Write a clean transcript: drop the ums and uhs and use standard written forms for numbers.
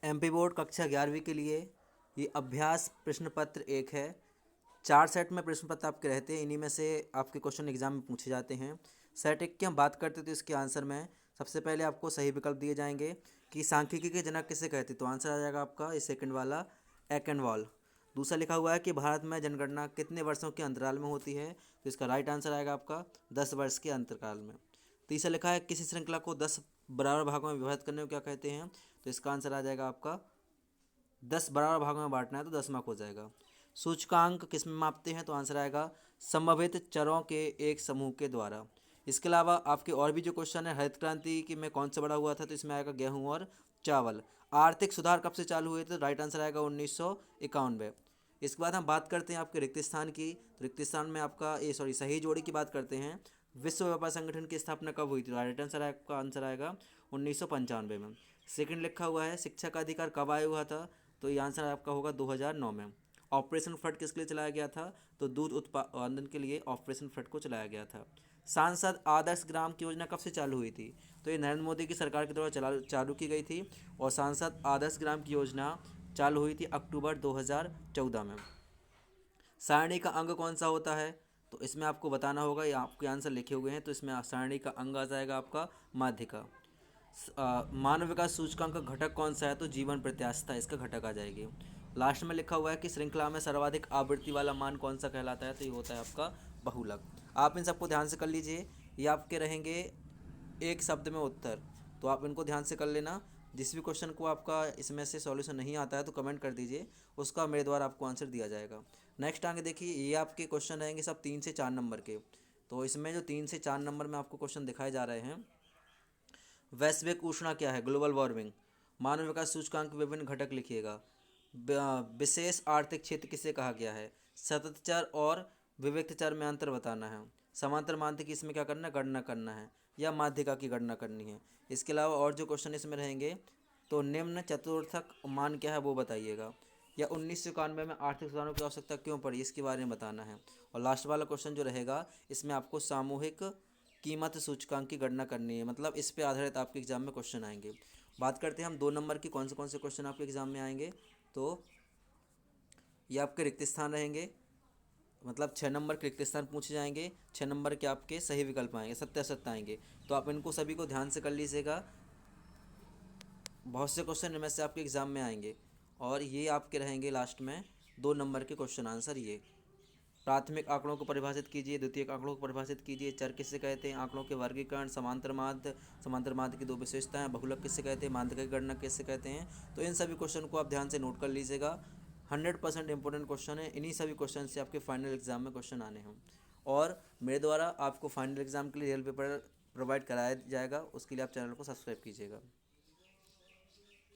MP board कक्षा 11वीं के लिए ये अभ्यास प्रश्न पत्र एक है। 4 सेट में प्रश्न पत्र आपके रहते हैं, इन्हीं में से आपके क्वेश्चन एग्जाम में पूछे जाते हैं। सेट एक की हम बात करते तो इसके आंसर में सबसे पहले आपको सही विकल्प दिए जाएंगे कि सांख्यिकी के जनक किसे कहते, तो आंसर आ जाएगा आपका ये सेकंड वाला एकेनवॉल। दूसरा लिखा हुआ है कि भारत में जनगणना कितने वर्षों के अंतराल में होती है, तो इसका राइट आंसर आएगा आपका 10 वर्ष के अंतराल में। तीसरा लिखा है किसी श्रृंखला को 10 बराबर भागों में विभाजित करने को क्या कहते हैं, तो इसका आंसर आ जाएगा आपका 10 बराबर भागों में बांटना है तो 10 मार्क हो जाएगा। सूचकांक किस में मापते हैं, तो आंसर आएगा संभावित चरों के एक समूह के द्वारा। इसके अलावा आपके और भी जो क्वेश्चन है, हरित क्रांति की में कौन सा बड़ा हुआ था, तो इसमें आएगा गेहूं और चावल। आर्थिक सुधार कब से चालू हुए थे, तो राइट आंसर आएगा 1991। इसके बाद हम बात करते हैं आपके रिक्त स्थान की, तो रिक्त स्थान में आपका सही जोड़ी की बात करते हैं। विश्व व्यापार संगठन की स्थापना कब हुई थी, राइट आंसर आपका आंसर आएगा 1995 में। सेकंड लिखा हुआ है शिक्षा का अधिकार कब आया हुआ था, तो ये आंसर आपका होगा 2009 में। ऑपरेशन फ्लड किसके लिए चलाया गया था, तो दूध उत्पादन के लिए ऑपरेशन फ्लड को चलाया गया था। सांसद आदर्श ग्राम की योजना कब से चालू हुई थी, तो ये नरेंद्र मोदी की सरकार के द्वारा चालू की गई थी और सांसद आदर्श ग्राम की योजना चालू हुई थी अक्टूबर 2014 में। सारणी का अंग कौन सा होता है, तो इसमें आपको बताना होगा, ये आपके आंसर लिखे हुए हैं, तो इसमें सारणी का अंग आ जाएगा आपका माध्यिका। मानव विकास सूचकांक का घटक कौन सा है, तो जीवन प्रत्याशा इसका घटक आ जाएगी। लास्ट में लिखा हुआ है कि श्रृंखला में सर्वाधिक आवृत्ति वाला मान कौन सा कहलाता है, तो ये होता है आपका बहुलक। आप इन सबको ध्यान से कर लीजिए, ये आपके रहेंगे एक शब्द में उत्तर, तो आप इनको ध्यान से कर लेना। जिस भी क्वेश्चन को आपका इसमें से सॉल्यूशन नहीं आता है तो कमेंट कर दीजिए, उसका मेरे द्वारा आपको आंसर दिया जाएगा। नेक्स्ट आगे देखिए, ये आपके क्वेश्चन रहेंगे सब 3 से 4 नंबर के। तो इसमें जो 3 से 4 नंबर में आपको क्वेश्चन दिखाए जा रहे हैं, वैश्विक ऊष्मा क्या है, ग्लोबल वार्मिंग। मानव विकास सूचकांक के विभिन्न घटक लिखिएगा। विशेष आर्थिक क्षेत्र किसे कहा गया है, सतत चर और विविक्त चर में अंतर बताना है। समांतर माध्य की इसमें क्या करना है, गणना करना है या माध्यिका की गणना करनी है। इसके अलावा और जो क्वेश्चन इसमें रहेंगे, तो निम्न चतुर्थक मान क्या है वो बताइएगा, या 1991 में आर्थिक सुधारों की आवश्यकता क्यों पड़ी, इसके बारे में बताना है। और लास्ट वाला क्वेश्चन जो रहेगा, इसमें आपको सामूहिक कीमत सूचकांक की गणना करनी है, मतलब इस पे आधारित आपके एग्जाम में क्वेश्चन आएंगे। बात करते हैं हम 2 नंबर की कौन से क्वेश्चन आपके एग्जाम में आएंगे, तो ये आपके रिक्त स्थान रहेंगे, मतलब 6 नंबर के रिक्त स्थान पूछे जाएंगे, 6 नंबर के आपके सही विकल्प आएंगे, सत्य असत्य आएंगे। तो आप इनको सभी को ध्यान से कर लीजिएगा, बहुत से क्वेश्चन इनमें से आपके एग्जाम में आएंगे। और ये आपके रहेंगे लास्ट में 2 नंबर के क्वेश्चन आंसर। ये प्राथमिक आंकड़ों को परिभाषित कीजिए, द्वितीयक आंकड़ों को परिभाषित कीजिए, चर किससे कहते हैं, आंकड़ों के वर्गीकरण, समांतर माध्य की 2 विशेषताएं, बहुलक किससे कहते हैं, माध्यिका की गणना किससे कहते हैं। तो इन सभी क्वेश्चन को आप ध्यान से नोट कर लीजिएगा, 100% इंपॉर्टेंट क्वेश्चन है। इन्हीं सभी क्वेश्चन से आपके फाइनल एग्जाम में क्वेश्चन आने हैं और मेरे द्वारा आपको फाइनल एग्जाम के लिए रियल पेपर प्रोवाइड कराया जाएगा, उसके लिए आप चैनल को सब्सक्राइब कीजिएगा।